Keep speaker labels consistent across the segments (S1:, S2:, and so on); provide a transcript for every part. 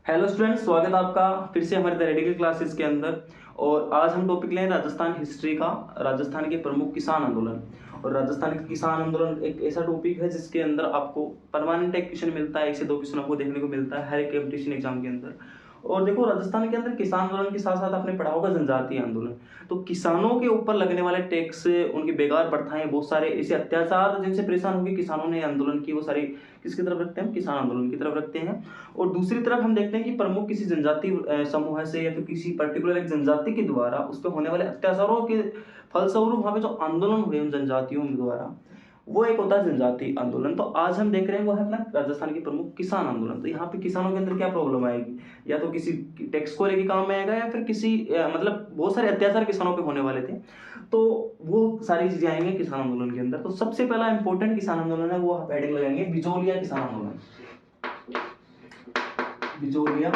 S1: Hello students, स्वागत है आपका फिर से हमारे द रेडिकल क्लासेस के अंदर। और आज हम टॉपिक लें राजस्थान हिस्ट्री का, राजस्थान के प्रमुख किसान आंदोलन। और राजस्थान के किसान आंदोलन एक ऐसा टॉपिक है जिसके अंदर आपको परमानेंट एक क्वेश्चन मिलता है, 1 से 2 क्वेश्चन आपको देखने को मिलता है हर एक कंपटीशन एग्जाम के अंदर। और देखो, राजस्थान के अंदर किसान आंदोलन के साथ साथ आपने पढ़ा होगा जनजातीय आंदोलन। तो किसानों के ऊपर लगने वाले टैक्स, उनकी बेकार प्रथाएं, बहुत सारे ऐसे अत्याचार जिनसे परेशान होकर किसानों ने आंदोलन की, वो सारी किसकी तरफ रखते हैं? किसान आंदोलन की तरफ रखते हैं। और दूसरी तरफ हम देखते हैं कि प्रमुख किसी जनजाति समूह से या फिर किसी पर्टिकुलर एक जनजाति के द्वारा उस पर होने वाले अत्याचारों के फलस्वरूप वहां पे जो आंदोलन हुए उन जनजातियों द्वारा, वो एक होता है जनजातीय आंदोलन। तो आज हम देख रहे हैं वो है अपना राजस्थान के प्रमुख किसान आंदोलन। तो यहाँ पे किसानों के अंदर क्या प्रॉब्लम आएगी? या तो किसी टैक्स को लेके काम में आएगा, या फिर किसी मतलब बहुत सारे अत्याचार किसानों पे होने वाले थे, तो वो सारी चीजें आएंगे किसान आंदोलन के अंदर। तो सबसे पहला इंपॉर्टेंट किसान आंदोलन है वो आप हेडिंग लगाएंगे बिजोलिया किसान आंदोलन। बिजोलिया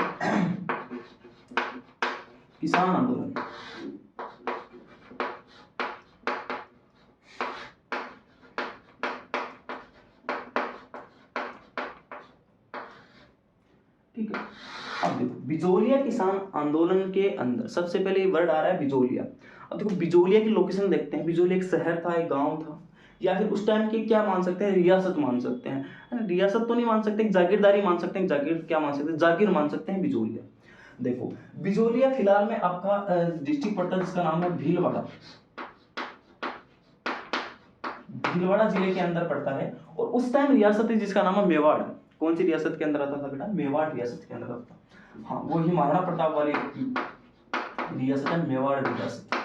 S1: किसान आंदोलन। ठीक है, अब देखो बिजोलिया किसान आंदोलन के अंदर सबसे पहले वर्ड आ रहा है बिजोलिया। अब देखो बिजोलिया की लोकेशन देखते हैं। बिजोलिया एक शहर था, एक गांव था, या फिर उस टाइम की क्या मान सकते हैं, रियासत मान सकते हैं। रियासत तो नहीं मान सकते, जागीरदारी मान सकते हैं। जागीर क्या मान सकते हैं? जागीर मान सकते हैं बिजोलिया। देखो बिजोलिया फिलहाल में आपका डिस्ट्रिक्ट पड़ता है जिसका नाम है भीलवाड़ा। भीलवाड़ा जिले के अंदर पड़ता है। और उस टाइम रियासत है जिसका नाम है मेवाड़। कौन सी रियासत के अंदर आता था बेटा? मेवाड़ रियासत के अंदर आता था। हाँ, वो ही महाराणा प्रताप वाली रियासत है, मेवाड़ रियासत।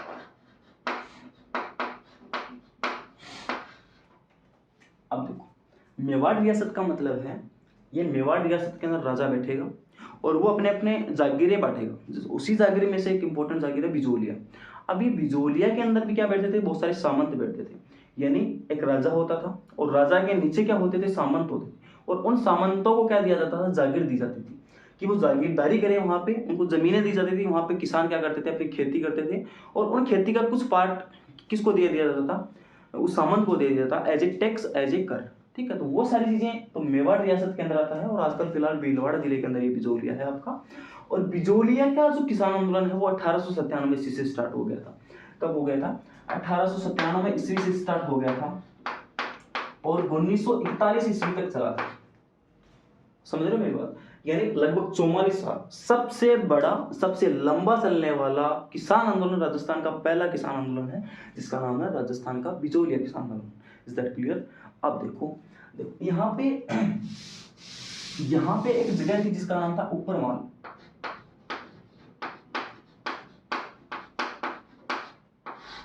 S1: अब देखो, मेवाड़ रियासत का मतलब है ये मेवाड़ रियासत के अंदर राजा बैठेगा और वो अपने अपने जागीरें बांटेगा। उसी जागीरे में से एक इंपॉर्टेंट जागीर है बिजोलिया। अभी बिजोलिया के अंदर भी क्या बैठते थे? बहुत सारे सामंत बैठते थे। यानी एक राजा होता था और राजा के नीचे क्या होते थे? सामंत होते थे। और उन सामंतों को क्या दिया जाता था? जागीर दी जाती थी कि वो जागीरदारी करें। वहां पे उनको जमीनें दी जाती थी। वहां पे किसान क्या करते थे? अपनी खेती करते थे। और उन खेती का कुछ पार्ट किसको दे दिया जाता था? उस सामंत को दे दिया जाता as a tax, as a कर। ठीक है, तो वो सारी चीजें तो मेवाड़ रियासत के अंदर आता है। और आजकल फिलहाल भीलवाड़ा जिले के अंदर ये बिजोलिया है आपका। और बिजोलिया का जो किसान आंदोलन है वो 1897 ईस्वी से स्टार्ट हो गया था। कब हो गया था? 1897 ईस्वी से स्टार्ट हो गया था और 1941 ईस्वी तक चला था। समझ रहे हो मेरी बात? यानी लगभग 44 साल। सबसे बड़ा, सबसे लंबा चलने वाला किसान आंदोलन राजस्थान का पहला किसान आंदोलन है जिसका नाम है राजस्थान का बिजोलिया किसान आंदोलन। Is that clear? अब देखो, देखो यहाँ पे एक जगह थी जिसका नाम था ऊपरमाल।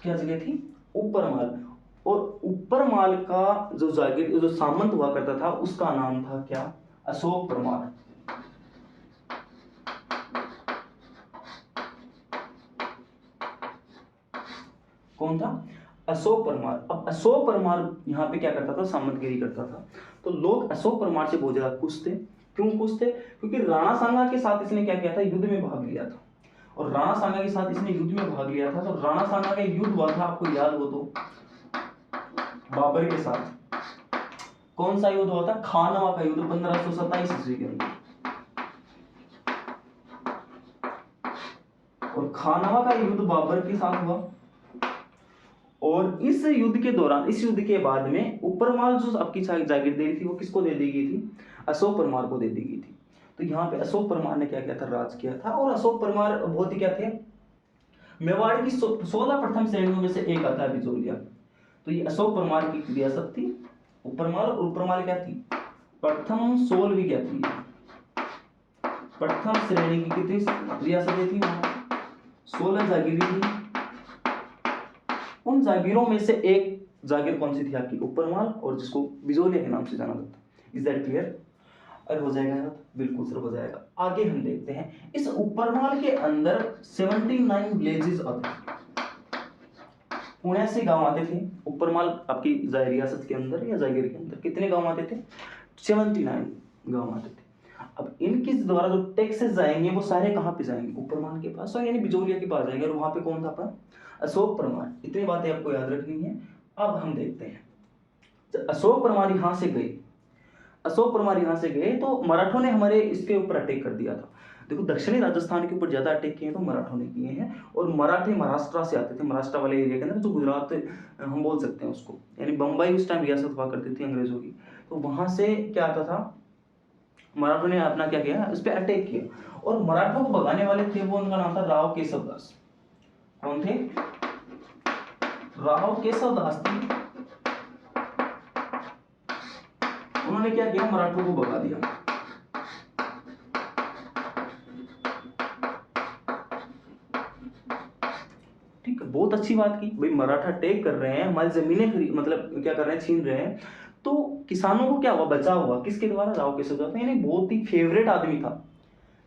S1: क्या जगह थी? ऊपरमाल। और ऊपरमाल का जो जागीर, जो सामंत हुआ करता था, उसका नाम था क्या? अशोक परमार। कौन था? अशोक परमार। अब अशोक परमार यहाँ पे क्या करता था? सामंतगिरी करता था। तो लोग अशोक परमार से बहुत ज्यादा खुश थे। क्यों खुश थे? क्योंकि राणा सांगा के साथ इसने क्या किया था? युद्ध में भाग लिया था। और राणा सांगा के साथ इसने युद्ध में भाग लिया था। तो राणा सांगा का युद्ध हुआ था, आपको याद हो तो, बाबर के साथ। कौन सा युद्ध हुआ था? खानवा का युद्ध, 1527 ईस्वी के अंदर। और खानवा का युद्ध बाबर के साथ हुआ। और इस युद्ध के दौरान, इस युद्ध के बाद में ऊपरमाल जो आपकी जागीरदारी थी वो किसको दे दी गई थी? अशोक परमार को दे दी गई थी। तो यहाँ पे अशोक परमार ने क्या किया था? राज किया था। और अशोक परमार बहुत ही क्या थे? मेवाड़ की 16 प्रथम श्रेणियों में से एक आता है बिजोलिया। तो ये अशोक परमार की रियासत थी ऊपरमाल। और ऊपरमाल क्या थी? प्रथम 16वीं क्या थी? प्रथम श्रेणी की कितनी रियासतें थी? 16 जागीरें थी। उन जागीरों में से एक जागीर कौन सी थी? आपकी ऊपरमाल, और जिसको बिजोलिया के नाम से जाना जाता है। Is that clear? अरे हो जाएगा यार, बिल्कुल सर हो जाएगा। आगे हम देखते हैं, इस ऊपरमाल के अंदर 79 विलेजेस आते थे। पुणे से गांव आते थे ऊपरमाल आपकी रियासत के अंदर या जागीर के अंदर। कितने गांव आते थे? 79 गांव आते थे। अब इनके द्वारा जो टैक्सेस जाएंगे वो सारे कहाँ पे जाएंगे? ऊपरमाल के पास, यानी बिजोलिया के पास जाएंगे। और वहां पे कौन था अपना? अशोक परमार। इतनी बातें आपको याद रखनी है। अब हम देखते हैं, जब अशोक परमार यहां से गए अशोक परमार यहाँ से गए तो मराठों ने हमारे इसके ऊपर अटैक कर दिया था। देखो दक्षिणी राजस्थान के ऊपर ज़्यादा अटैक किए तो मराठों ने किए हैं, और मराठे महाराष्ट्र से आते थे, महाराष्ट्र वाले एरिया के अंदर, जो गुजरात हम बोल सकते हैं उसको, यानी बम्बई उस टाइम रियासत हुआ करती थी अंग्रेजों की। तो वहाँ से क्या आता था, मराठों ने अपना क्या किया, इस पर अटैक किया, और मराठों को भगाने वाले थे वो, उनका नाम था राव केशव दास। कौन थे? राव केशव दास थे। उन्होंने क्या किया, मराठों को भगा दिया। ठीक है, बहुत अच्छी बात की भाई, मराठा अटैक कर रहे हैं, हमारी जमीनें मतलब क्या कर रहे हैं, छीन रहे हैं, तो किसानों को क्या हुआ, बचा हुआ किसके द्वारा, राव केशव दास, यानी बहुत ही फेवरेट आदमी था,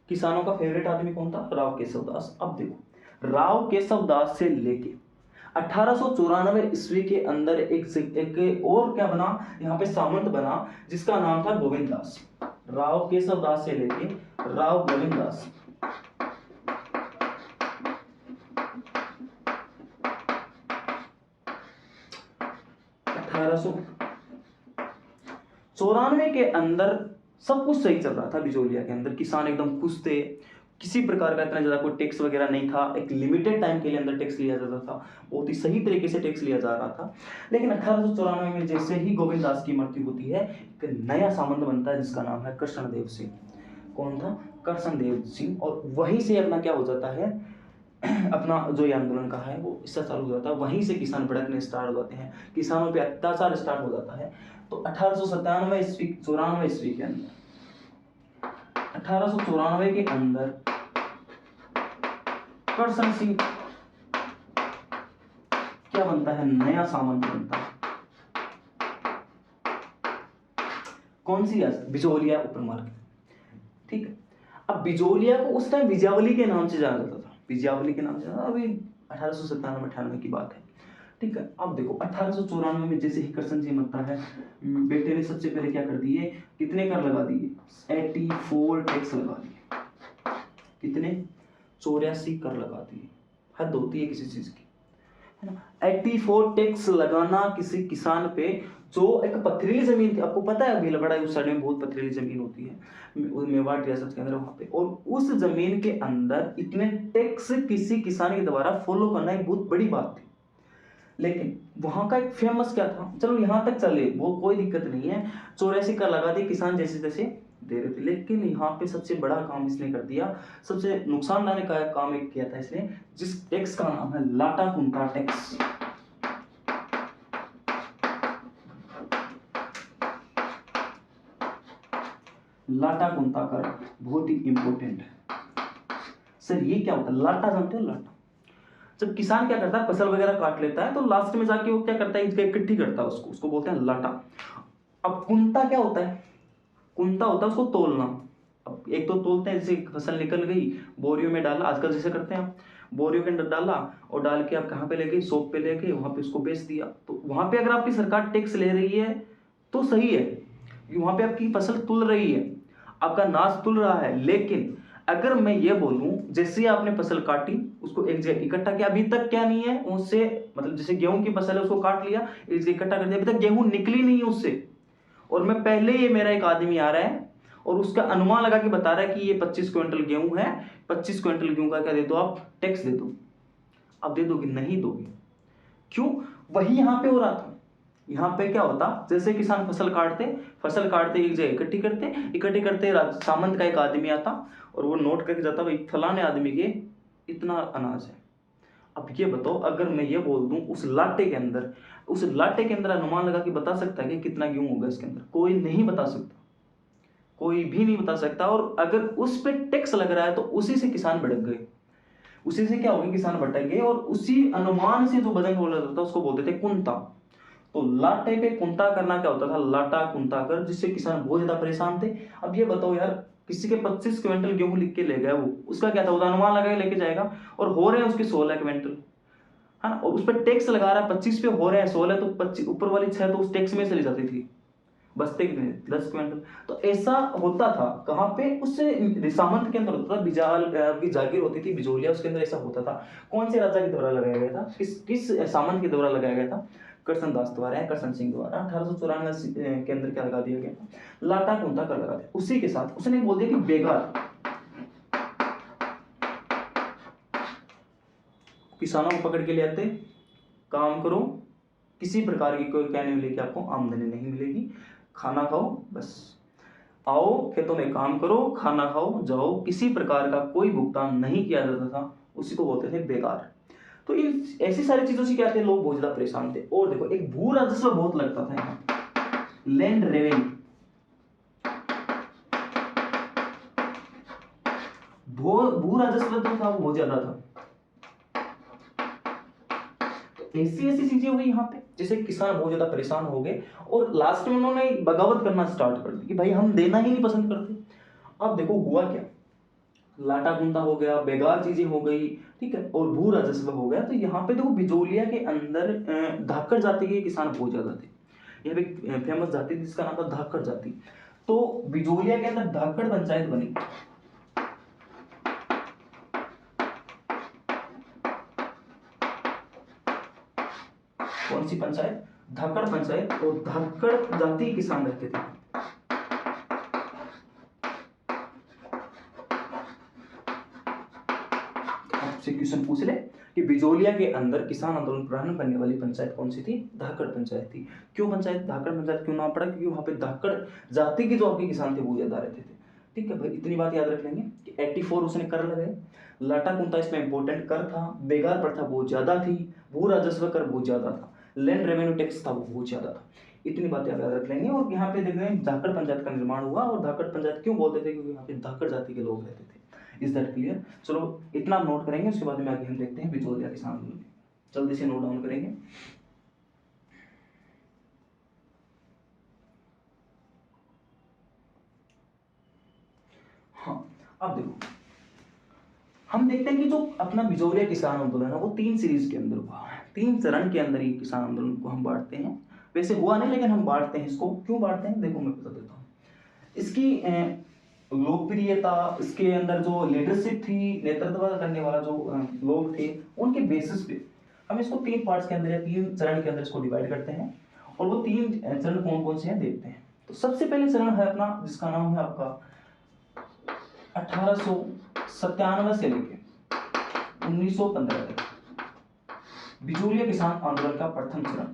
S1: किसानों का फेवरेट आदमी कौन था, राव केशव दास। अब देखो राव केशव दास से लेके 1894 ईस्वी के अंदर एक और क्या बना, यहाँ पे सामंत बना, जिसका नाम था गोविंद दास। राव केशव दास से लेके राव गोविंद दास। अठारह 94 के अंदर सब कुछ सही चल रहा था बिजोलिया के अंदर, किसान एकदम खुश थे, किसी प्रकार का इतना ज्यादा कोई टैक्स वगैरह नहीं था, एक लिमिटेड टाइम के लिए अंदर टैक्स लिया जाता था, बहुत ही सही तरीके से टैक्स लिया जा रहा था। लेकिन 1894 में जैसे ही गोविंद दास की मृत्यु होती है, एक नया सामंत बनता है जिसका नाम है कृष्णदेव सिंह। कौन था? कृष्णदेव सिंह। और वहीं से अपना क्या हो जाता है, अपना जो ये आंदोलन का है वो इससे चालू हो जाता है, वहीं से किसान भड़कने स्टार्ट हो जाते हैं, किसानों पे अत्याचार स्टार्ट हो जाता है। तो 1897 ईस्वी 94 ईस्वी के अंदर, 1894 के अंदर करसन सिंह क्या बनता है, नया सामंत बनता है। कौन सी रियासत? बिजोलिया उपमर्ग। ठीक है, अब बिजोलिया को उस टाइम विजावली के नाम से जाना जाता था, विजावली के नाम से, अभी 1897-98 की बात है। ठीक है, अब देखो 1894 में जैसे ही करसन सिंह मरता है, बेटे ने सबसे पहले क्या कर दिए, कितने कर लगा दिए, 84 टैक्स लगा दिए। कितने? 84 कर लगा दिए। हद होती है किसी चीज की, है ना। 84 टैक्स लगाना किसी किसान पे, जो एक पथरीली जमीन थी, आपको पता है भीलवाड़ा उस साइड में बहुत पथरीली जमीन होती है, मेवाड़ रियासत के अंदर वहां पे, और उस जमीन के अंदर इतने टैक्स किसी किसान के द्वारा फॉलो करना एक बहुत बड़ी बात थी। लेकिन वहां का एक फेमस क्या था, चलो यहां तक चले वो कोई दिक्कत नहीं है, 84 कर लगा दिए, किसान जैसे तैसे दे रहे थे। लेकिन यहाँ पे सबसे बड़ा काम इसने कर दिया, सबसे नुकसानदायक का काम एक किया था इसने, जिस टैक्स का नाम है लाटा कुंटा टैक्स। लाटा कुंता कर बहुत ही इंपॉर्टेंट है सर। ये क्या होता है, लाटा जानते हो? लाटा, जब किसान क्या करता है, फसल वगैरह काट लेता है, तो लास्ट में जाके वो क्या करता है, इकट्ठी करता है उसको बोलते हैं लाटा। अब कुंता क्या होता है? कुंता होता है उसको तोलना। अब एक तो तोलते हैं, जैसे फसल निकल गई, बोरियों में डाला, आजकल जैसे करते हैं आप, बोरियों के अंदर डाला और डाल के आप कहाँ पे ले गए, शॉप पे ले गए, वहां पे उसको बेच दिया। तो वहां पे अगर आपकी सरकार टैक्स ले रही है तो सही है, वहां पे आपकी फसल तुल रही है, आपका नाश तुल रहा है। लेकिन अगर मैं ये बोलूं, जैसे आपने फसल काटी, उसको एक जगह इकट्ठा किया, अभी तक क्या नहीं है उससे, मतलब जैसे गेहूं की फसल है उसको काट लिया, एक जगह इकट्ठा कर दिया, अभी तक गेहूं निकली नहीं है उससे, और मैं पहले ये मेरा एक आदमी आ रहा है और उसका अनुमान लगा के बता रहा है कि ये 25 क्विंटल गेहूं है, 25 क्विंटल गेहूं का क्या दे दो आप, टैक्स दे दो। अब दे दोगे? नहीं दोगे। क्यों? वही यहां पे हो रहा था। यहाँ पे क्या होता, जैसे किसान फसल काटते एक जगह इकट्ठी करते सामंत का एक आदमी आता और वो नोट करके जाता, भाई फलाने आदमी के इतना अनाज है। अब ये बताओ, अगर मैं ये बोल दूं उस लाटे के अंदर अनुमान लगा के बता सकता है कि कितना गेहूं होगा इसके अंदर? कोई नहीं बता सकता, कोई भी नहीं बता सकता। और अगर उस पे टैक्स लग रहा है तो उसी से किसान भड़क गए, उसी से क्या हो गया, किसान भटक गए, और उसी अनुमान से जो वजन बोला जाता था उसको बोलते थे कुंता। तो लाटे पे कुंता करना क्या होता था, लाटा कुंता कर, जिससे किसान बहुत ज्यादा परेशान थे। अब ये बताओ यार, किसी के 25 क्विंटल गेहूं लिख के ले गया, वो उसका क्या था, वो अनुमान लगा के लेके जाएगा, और हो रहे हैं उसके 16 क्विंटल, है ना, और उस पर टैक्स लगा रहा है, 25 पे हो रहे हैं 16, तो 25 ऊपर वाली 6 तो उस टैक्स में चली जाती थी, बचते कितने, 10 क्विंटल। तो ऐसा होता था, कहाँ पे, उससे सामंत के अंदर होता था, बिजाल की जागीर होती थी बिजोलिया, उसके अंदर ऐसा होता था। कौन से राजा के द्वारा लगाया गया था, किस सामंत के द्वारा लगाया गया था? करसन दास द्वारा या करसन सिंह द्वारा 1894 के अंदर क्या लगा दिया गया, लाटा कुंता कर लगा दिया। उसी के साथ उसने बोल दिया कि बेगार किसानों को पकड़ के ले आते, काम करो, किसी प्रकार की कोई क्या नहीं मिलेगी, आपको आमदनी नहीं मिलेगी, खाना खाओ, बस आओ खेतों में काम करो, खाना खाओ, जाओ, किसी प्रकार का कोई भुगतान नहीं किया जाता था, उसी को बोलते थे बेकार। तो इन ऐसी सारी चीजों से क्या थे, लोग बहुत ज्यादा परेशान थे। और देखो एक भू राजस्व बहुत लगता था यहाँ, लैंड रेवेन्यू, भू राजस्व तो था वो बहुत ज्यादा था। ऐसी ऐसी चीजें हुई यहाँ पे, जैसे किसान बहुत ज्यादा परेशान हो गए और लास्ट में उन्होंने बगावत करना स्टार्ट कर दी कि भाई हम देना ही नहीं पसंद करते। अब देखो हुआ क्या, लाटा गुंता हो गया, बेगार चीजें हो गई, ठीक है, और भू राजस्व हो गया। तो यहाँ पे देखो बिजोलिया के अंदर धाकड़ जाति के किसान बहुत ज्यादा थे। यह एक फेमस जाति थी जिसका नाम था धाकड़ जाति। तो बिजोलिया के अंदर धाकड़ पंचायत बनी। कौन सी पंचायत, धाकड़ पंचायत। और धाकड़ जाति किसान रहते थे। आपसे क्वेश्चन पूछ ले कि बिजोलिया के अंदर किसान आंदोलन प्रारंभ करने वाली पंचायत कौन सी थी, धाकड़ पंचायत थी। क्यों पंचायत धाकड़ पंचायत क्यों नाम पड़ा, क्योंकि वहां पे धाकड़ जाति के जो आपके किसान थे वो ज्यादा रहते थे। ठीक है भाई, इतनी बात याद रख लेंगे कि 84 उसने कर लगाए, लाटा कुंता इसमें इंपॉर्टेंट कर था, बेगार प्रथा बहुत ज्यादा थी, भू राजस्व कर बहुत ज्यादा था, लैंड रेवेन्यू टैक्स था वो बहुत ज्यादा था। इतनी बातें आप याद रख लेंगे। और यहाँ पे देख रहे हैं धाकड़ पंचायत का निर्माण हुआ। और धाकड़ पंचायत क्यों बोलते थे, क्योंकि यहाँ पे धाकड़ जाति के लोग रहते थे। Is that clear? चलो इतना आप नोट करेंगे, उसके बाद में आगे हम देखते हैं बिजोलिया किसान आंदोलन। जल्दी से नोट डाउन करेंगे। हाँ, अब देखो हम देखते हैं कि जो अपना बिजोलिया किसान आंदोलन है वो 3 सीरीज के अंदर हुआ है, 3 चरण के अंदर ये किसान आंदोलन को हम बांटते हैं। वैसे हुआ नहीं, लेकिन हम बांटते हैं इसको। क्यों बांटते हैं देखो मैं बता देता हूँ। इसकी लोकप्रियता, इसके अंदर जो लीडरशिप थी, नेतृत्व करने वाला जो लोग थे, उनके बेसिस पे हम इसको 3 पार्ट्स के अंदर या 3 चरण के अंदर इसको डिवाइड करते हैं। और वो 3 चरण कौन कौन से हैं देखते हैं। तो सबसे पहले चरण है अपना, जिसका नाम है आपका 1897 से लेके 1915 तक बिजोलिया किसान आंदोलन का प्रथम चरण।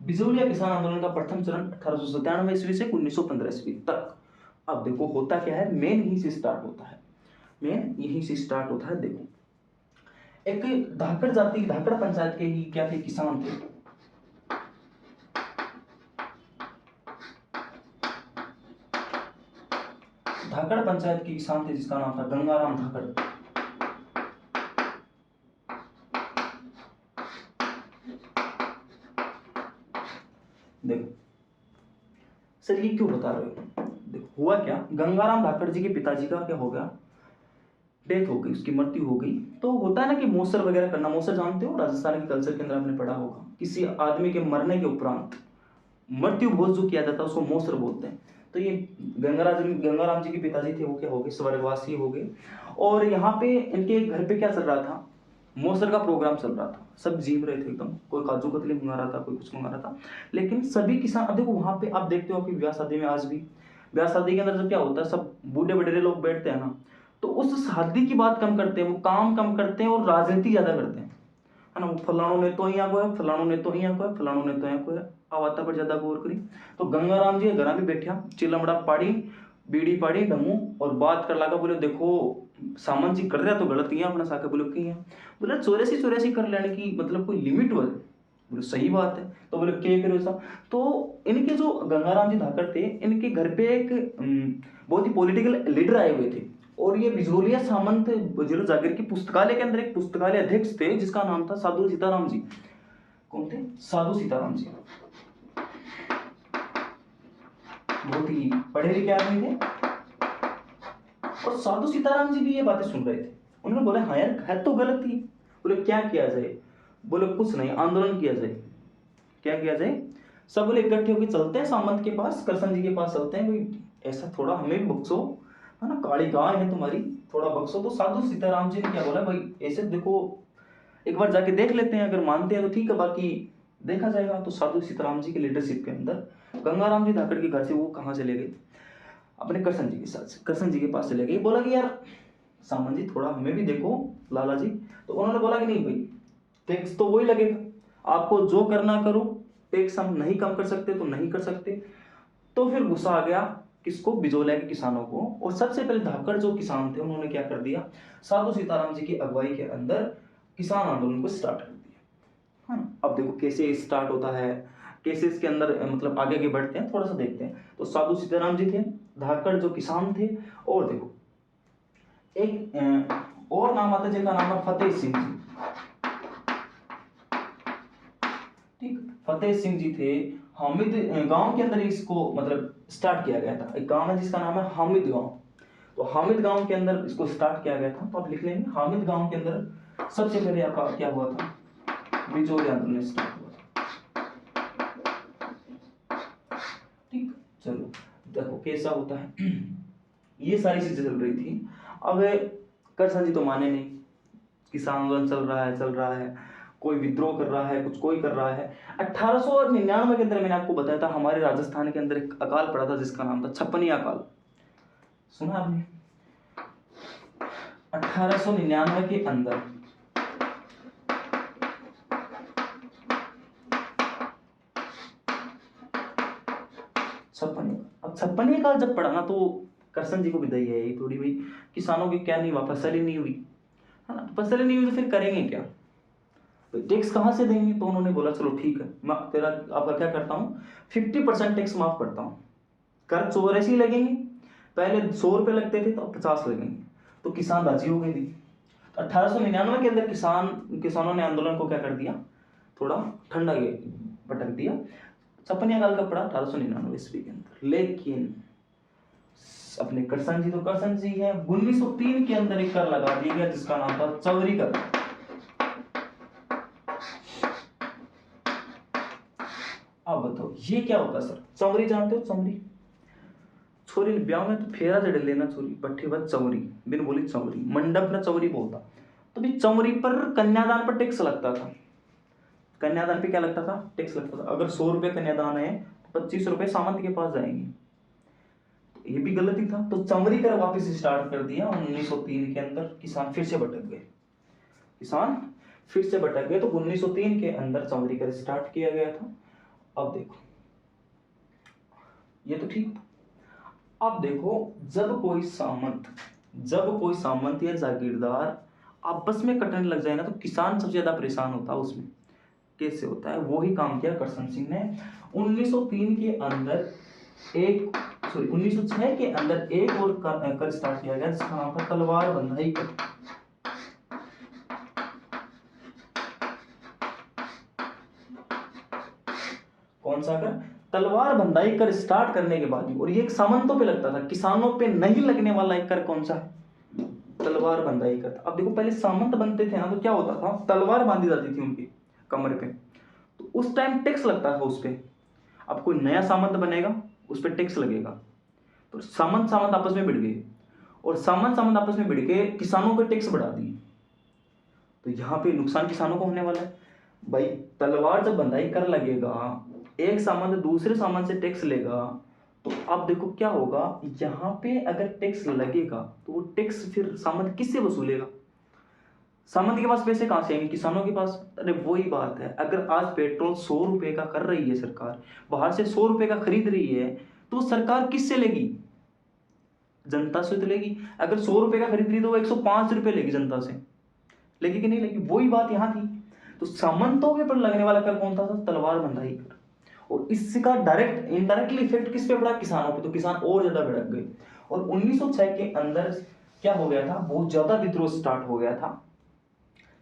S1: बिजोलिया किसान आंदोलन का प्रथम चरण 1897 ईस्वी से 1915 ईस्वी तक। अब देखो होता क्या है, मेन यहीं से स्टार्ट होता है, मेन यहीं से स्टार्ट होता है। देखो एक धाकड़ जाति, धाकड़ पंचायत के ही क्या थे, किसान थे। धाकड़ पंचायत के किसान थे जिसका नाम था गंगाराम धाकड़। देखो सर ये क्यों बता रहे हो, देखो हुआ क्या, गंगाराम धाकड़ जी के पिताजी का क्या हो गया, डेथ हो गई, उसकी मृत्यु हो गई। तो होता है ना कि मोसर वगैरह करना, मोसर जानते हो, राजस्थान के कल्चर के अंदर आपने पढ़ा होगा, किसी आदमी के मरने के उपरांत मृत्यु भोज जो किया जाता है उसको मोसर बोलते हैं। तो ये गंगाराम जी के पिताजी थे, वो क्या हो गए, स्वर्गवासी हो गए। और यहाँ पे इनके घर पे क्या चल रहा था, मोसर का प्रोग्राम चल रहा था, सब जीव रहे थे एकदम, कोई काजू कतली मंगा रहा था, कोई कुछ मंगा रहा था। लेकिन सभी किसान, अब देखो वहां पे आप देखते हो कि ब्याह शादी में, आज भी ब्याह शादी के अंदर जब क्या होता है, सब बूढ़े बड़ेरे लोग बैठते हैं ना, तो उस शादी की बात कम करते हैं, वो काम कम करते हैं और राजनीति ज्यादा करते हैं, है ना। वो फलानों ने तो यहाँ को है, फलानों ने तो यहाँ को है, फलानों ने तो यहाँ को है, आवाता पर ज्यादा गौर करी। तो गंगाराम जी घर में बैठा, चिलमड़ा पाड़ी, बीड़ी पाड़ी डमू, और बात कर लगा, बोले देखो सामंत जी कर रहा तो गलत ही है, अपना साके बोले की है, बोले 84 कर लेने की मतलब कोई लिमिट हो, बोले सही बात है। तो बोले क्या करो ऐसा। तो इनके जो गंगाराम जी धाकड़ थे, इनके घर पे एक बहुत ही पॉलिटिकल लीडर आए हुए थे। और ये बिजोलिया सामंत जिला जागीर की पुस्तकालय के अंदर एक पुस्तकालय अध्यक्ष थे जिसका नाम था साधु सीताराम जी। कौन थे, साधु सीताराम जी। बहुत ही पढ़े लिखे आदमी थे। और साधु सीताराम जी भी ये बातें सुन रहे थे। उन्होंने बोला हाँ यार है तो गलत ही। बोले क्या किया जाए, बोले कुछ नहीं, आंदोलन किया जाए। क्या किया जाए, सब बोले इकट्ठे होकर चलते हैं सामंत के पास, करसन जी के पास चलते हैं, भाई ऐसा थोड़ा हमें भी बख्शो, है ना, काली गाय है तुम्हारी, थोड़ा बख्शो। तो साधु सीताराम जी ने क्या बोला, भाई ऐसे देखो एक बार जाके देख लेते हैं, अगर मानते हैं तो ठीक है, बाकी देखा जाएगा। तो साधु सीताराम जी की लीडरशिप के अंदर गंगाराम जी धाकड़ के घर से वो कहाँ चले गए, अपने कृष्ण जी के साथ, कृष्ण जी के पास चले गए। बोला कि यार सामन जी थोड़ा हमें भी देखो लाला जी। तो उन्होंने बोला कि नहीं भाई, टैक्स तो वही लगेगा, आपको जो करना करो, टैक्स हम नहीं कम कर सकते तो नहीं कर सकते। तो फिर गुस्सा आ गया किसको, बिजोलिया के किसानों को। और सबसे पहले धाकड़ जो किसान थे उन्होंने क्या कर दिया, साधु सीताराम जी की अगुवाई के अंदर किसान आंदोलन को स्टार्ट कर दिया, है ना। अब देखो कैसे स्टार्ट होता है, कैसे इसके अंदर मतलब आगे आगे बढ़ते हैं, थोड़ा सा देखते हैं। तो साधु सीताराम जी थे, धाकड़ जो किसान थे, और देखो एक और नाम आता है जिनका नाम है फतेह सिंह जी। ठीक, फतेह सिंह जी थे। हामिद गांव के अंदर इसको मतलब स्टार्ट किया गया था। एक गांव है जिसका नाम है हामिद गांव। तो हामिद गांव के अंदर इसको स्टार्ट किया गया था। तो आप लिख लेंगे हामिद गांव के अंदर सबसे पहले आपका क्या हुआ था, बिजोली आंदोलन स्टार्ट हुआ था। ठीक, चलो देखो कैसा होता है। ये सारी चीजें चल रही थी। अब कृष्ण जी तो माने नहीं, किसान आंदोलन चल रहा है, कोई विद्रोह कर रहा है, कुछ कोई कर रहा है। 1899 के अंदर मैंने आपको बताया था हमारे राजस्थान के अंदर एक अकाल पड़ा था जिसका नाम था छप्पनिया अकाल, सुना आपने। 1899 के अंदर छप्पनिया अकाल जब पड़ा ना, तो कृष्ण जी को भी दई है ये थोड़ी भाई, किसानों की क्या नहीं हुआ, फसल ही नहीं हुई, है ना। फसल ही नहीं हुई तो फिर करेंगे क्या, टैक्स कहाँ से देंगे। तो उन्होंने बोला चलो ठीक है, मैं तेरा आपका क्या करता हूँ, 50% टैक्स माफ करता हूँ। कर 84 लगेंगे, पहले 100 रुपये लगते थे तो अब 50 लगेंगे। तो किसान राजी हो गए थी। तो 1899 के अंदर किसानों ने आंदोलन को क्या कर दिया, थोड़ा ठंडा पटक दिया। छप्पनिया काल का पड़ा 1899 ईस्वी के अंदर। लेकिन अपने कृष्ण जी तो कृष्ण जी है, 1903 के अंदर एक कर लगा दिया गया जिसका नाम था चौरी कर। अब बताओ ये क्या होता है सर, चौरी जानते हो, चौरी, छोरी ब्याह में तो फेरा जड़ लेना छोरी, पट्टी बात चौरी, बिन बोली चौरी, मंडप ना चौरी बोलता। तो भी चौरी पर कन्यादान पर टैक्स लगता था। कन्यादान पे क्या लगता था, टैक्स लगता था। अगर 100 रुपये कन्यादान है तो 25 रुपये सामंत के पास जाएंगे, तो ये भी गलत ही था। तो चौरी कर वापस स्टार्ट कर दिया 1903 के अंदर। किसान फिर से भटक गए, तो 1903 के अंदर चौरी कर स्टार्ट किया गया था। अब देखो ये तो ठीक। अब देखो जब कोई सामंत या जागीरदार आपस में कटने लग जाए ना, तो किसान सबसे ज्यादा परेशान होता है। उसमें कैसे होता है, वही काम किया कृष्ण सिंह ने 1903 के अंदर 1906 के अंदर एक और कर स्टार्ट किया गया जिसका नाम था तलवार बंधाई कर। कौन सा कर, तलवार बंधाई कर स्टार्ट करने के बाद, और ये एक सामंतों पे लगता था, किसानों पे नहीं लगने वाला एक कर कौन सा है, तलवार बंधाई कर। अब देखो पहले सामंत बनते थे ना, तो क्या होता था, तलवार बांधी जाती थी उनकी कमर पे, तो उस टाइम टैक्स लगता था उस पे। अब कोई नया सामंत बनेगा उस पर टैक्स लगेगा। तो सामंत आपस में भिड़ गए, और सामंत आपस में भिड़ के किसानों पे टैक्स बढ़ा दिए। तो यहाँ पे नुकसान किसानों को होने वाला है भाई। तलवार जब बंधाई कर लगेगा, एक सामंत दूसरे सामंत से टैक्स लेगा, तो अब देखो क्या होगा, यहाँ पे अगर टैक्स लगेगा तो वो टैक्स फिर सामंत किससे वसूलेगा, सामंत के पास पैसे कहाँ से आएंगे, किसानों के पास। अरे वही बात है, अगर आज पेट्रोल 100 रुपए का कर रही है सरकार, बाहर से 100 रुपए का खरीद रही है, तो सरकार किससे लेगी, जनता से तो लेगी। अगर 100 रुपए का खरीद रही तो वो 105 रुपए लेगी जनता से, लेगी कि नहीं लेगी, वही बात यहाँ थी। तो सामंतों के पर लगने वाला कर कौन था, तलवार बंधाई कर। और इसका डायरेक्ट इनडायरेक्टली इफेक्ट किस पे पड़ा, किसानों पे। तो किसान और ज्यादा भड़क गए, और 1906 के अंदर क्या हो गया था, बहुत ज्यादा विद्रोह स्टार्ट हो गया था।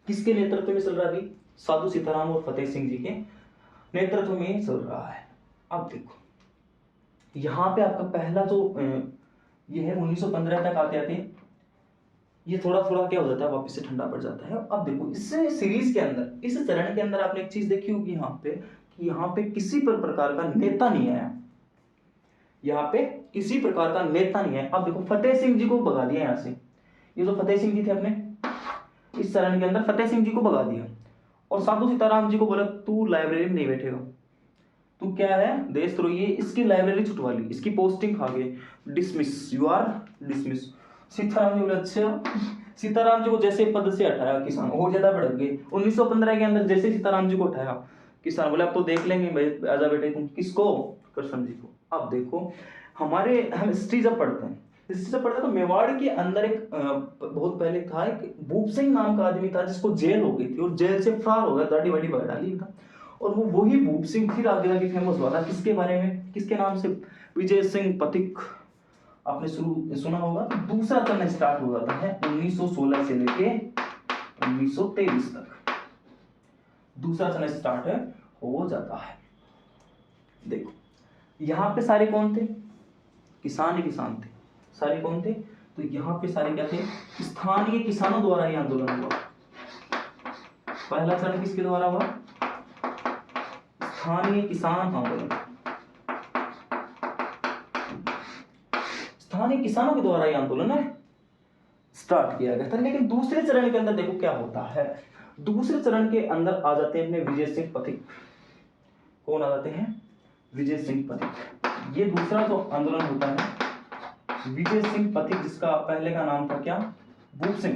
S1: किसके नेतृत्व में चल रहा है, साधु सीताराम और फतेह सिंह जी के नेतृत्व में चल रहा है। अब देखो यहाँ पे आपका पहला जो ये है 1915 तक आते आते ये थोड़ा थोड़ा क्या हो जाता है, वापस से ठंडा पड़ जाता है। अब देखो इस सीरीज के अंदर, इस चरण के अंदर आपने एक चीज देखी होगी यहाँ पे, कि यहाँ पे किसी प्रकार का नेता नहीं आया, यहाँ पे किसी प्रकार का नेता नहीं है। अब देखो फतेह सिंह जी को भगा दिया यहाँ से, ये जो फतेह सिंह जी थे अपने इस चरण के अंदर, फतेह सिंह जी को भगा दिया। और साधु सीताराम जी को बोला तू लाइब्रेरी में नहीं बैठेगा, तू क्या है देशद्रोही है, इसकी लाइब्रेरी छुटवा ली, इसकी पोस्टिंग खा गए, dismiss, you are dismiss. Sitaram ji बोले अच्छा। सीताराम जी को जैसे पद से हटाया किसान और ज्यादा भड़क गए। 1915 के अंदर जैसे सीताराम जी को उठाया किसान बोले अब तो देख लेंगे भाई, आजा बेटे तुम। किसको? कृष्ण जी को। अब देखो हमारे हम हिस्ट्री जब पढ़ते हैं, हिस्ट्री जब पढ़ते हैं तो मेवाड़ के अंदर एक बहुत पहले था एक भूप सिंह नाम का आदमी था जिसको जेल हो गई थी और जेल से फरार हो गया, दाढ़ी वाड़ी बढ़ा डाली था। और वो वही भूप सिंह फिर आगे आगे फेमस हुआ था। किसके बारे में, किसके नाम से? विजय सिंह पथिक। आपने शुरू सुना होगा। तो दूसरा चरण स्टार्ट हो जाता है 1916 से लेके 1923 तक दूसरा चरण स्टार्ट है हो जाता है। देखो यहाँ पे सारे कौन थे? किसान ही किसान थे। सारे कौन थे? तो यहाँ पे सारे क्या थे? स्थानीय किसानों द्वारा ये आंदोलन हुआ। पहला चरण किसके द्वारा हुआ? स्थानीय किसान आंदोलन। स्थानीय किसानों के द्वारा यह आंदोलन है स्टार्ट किया गया था। लेकिन दूसरे चरण के अंदर देखो क्या होता है। दूसरे चरण के अंदर आ जाते हैं अपने विजय सिंह पथिक। कौन आ जाते हैं? विजय सिंह पथिक। ये दूसरा जो आंदोलन होता है विजय सिंह पथिक, जिसका पहले का नाम था क्या? भूप सिंह।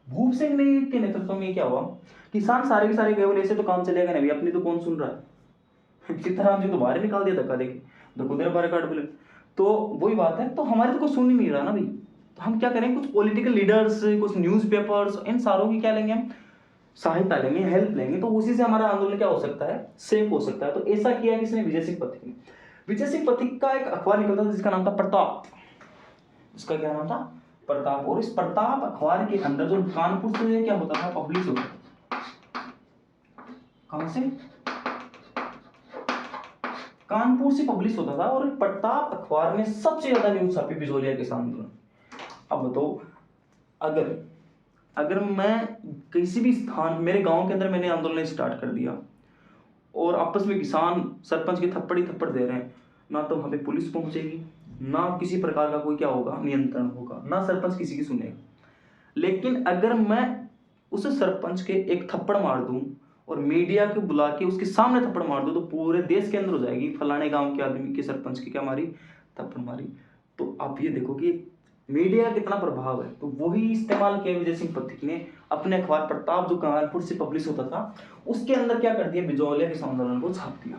S1: भूप सिंह ने के नेतृत्व में क्या हुआ? किसान सारे के सारे गए बोले ऐसे तो काम चलेगा नहीं, अपनी तो कौन सुन रहा है। सीताराम जी तो बाहर निकाल दिया धक्का देके, देखो देर बारे काट बोले। तो वही बात है, तो हमारे तो कोई सुन ही नहीं रहा ना भाई। तो हम क्या करें? कुछ पॉलिटिकल लीडर्स, कुछ न्यूज़पेपर्स, इन सारों की क्या लेंगे हम? सहायता लेंगे, हेल्प लेंगे, तो उसी से हमारा आंदोलन क्या हो सकता है? सेफ हो सकता है। तो ऐसा किया किसने? विजय सिंह पथिक ने। विजय सिंह पथिक का एक अखबार निकलता था जिसका नाम था प्रताप। इसका क्या नाम था? प्रताप। और इस प्रताप अखबार के अंदर जो कानपुर से क्या होता था? पब्लिश होता था। कहां से? कानपुर से पब्लिश होता था। और प्रताप अखबार में सबसे ज्यादा न्यूज छापी बिजोलिया के आंदोलन। अब बताओ, अगर मैं किसी भी स्थान, मेरे गांव के अंदर मैंने आंदोलन स्टार्ट कर दिया और आपस में किसान सरपंच के थप्पड़ ही थप्पड़ दे रहे हैं, ना तो वहां पे पुलिस पहुंचेगी, ना किसी प्रकार का कोई क्या होगा? नियंत्रण होगा, ना सरपंच किसी की सुनेगा। लेकिन अगर मैं उस सरपंच के एक थप्पड़ मार दूं और मीडिया को बुला के उसके सामने थप्पड़ मार दूं, तो पूरे देश के अंदर हो जाएगी फलाने गांव के आदमी के सरपंच की क्या मारी? थप्पड़ मारी। तो आप ये देखो कि मीडिया का कितना प्रभाव है। तो वही इस्तेमाल किया विजय सिंह पथिक ने अपने अखबार प्रताप, जो कानपुर से पब्लिश होता था, उसके अंदर क्या कर दिया? बिजौलिया के आंदोलन को छाप दिया।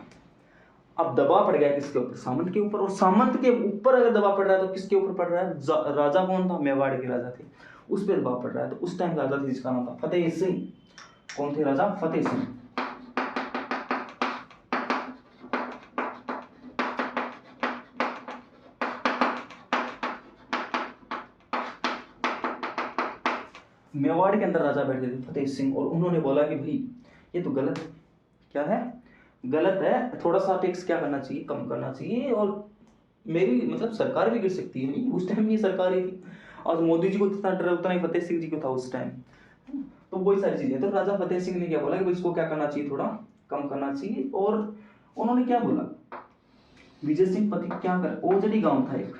S1: अब दबाव पड़ गया किसके ऊपर? सामंत के ऊपर। और सामंत के ऊपर अगर दबाव पड़ रहा है तो किसके ऊपर पड़ रहा है? राजा कौन था? मेवाड़ के राजा थे, उस पर दबाव पड़ रहा है। तो उस टाइम राजा थे जिसका नाम था फतेह सिंह। कौन थे? राजा फतेह सिंह। मेवाड़ के अंदर राजा बैठे थे फतेह सिंह, और उन्होंने बोला कि भाई ये तो गलत है। क्या है? गलत है। थोड़ा सा टैक्स क्या करना चाहिए? कम करना चाहिए। और मेरी मतलब सरकार भी गिर सकती है। नहीं, उस टाइम ये सरकार ही थी। और मोदी जी को जितना डर उतना ही फतेह सिंह जी को था उस टाइम। तो वही सारी चीजें। तो राजा फतेह सिंह ने क्या बोला कि इसको क्या करना चाहिए? थोड़ा कम करना चाहिए। और उन्होंने क्या बोला? विजय सिंह पथिक क्या कर, ओजड़ी गांव था एक,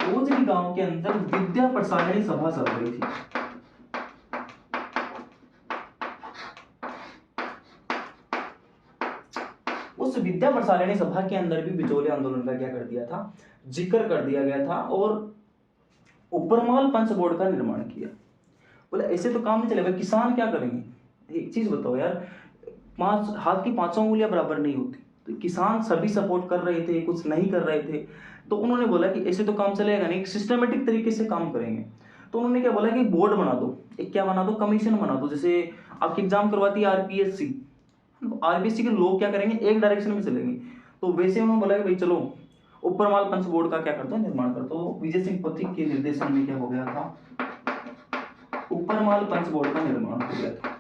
S1: ओजड़ी गांव के अंदर विद्या प्रसारणी सभा चल रही थी। उस विद्या प्रसारणी सभा के अंदर भी बिचौलिया आंदोलन का क्या कर दिया था? जिक्र कर दिया गया था। और उपरमाल पंच बोर्ड का निर्माण किया। बोले ऐसे तो काम नहीं चलेगा, किसान क्या करेंगे? एक चीज बताओ यार, पांच हाथ की पांचों उंगलियां बराबर नहीं होती। तो किसान सभी सपोर्ट कर रहे थे, कुछ नहीं कर रहे थे। तो उन्होंने बोला कि ऐसे तो काम चलेगा नहीं, सिस्टमेटिक तरीके से काम करेंगे। तो उन्होंने क्या बोला कि बोर्ड बना दो, एक क्या बना दो? कमीशन बना दो। जैसे आपकी एग्जाम करवाती है आरपीएससी, तो आरपीएससी के लोग क्या करेंगे? एक डायरेक्शन में चलेंगे। तो वैसे उन्होंने बोला कि भाई चलो ऊपरमाल पंच बोर्ड का क्या करते हैं? निर्माण करते। तो विजय सिंह पथिक के निर्देशन में क्या हो गया था? ऊपरमाल पंच बोर्ड का निर्माण हो गया था।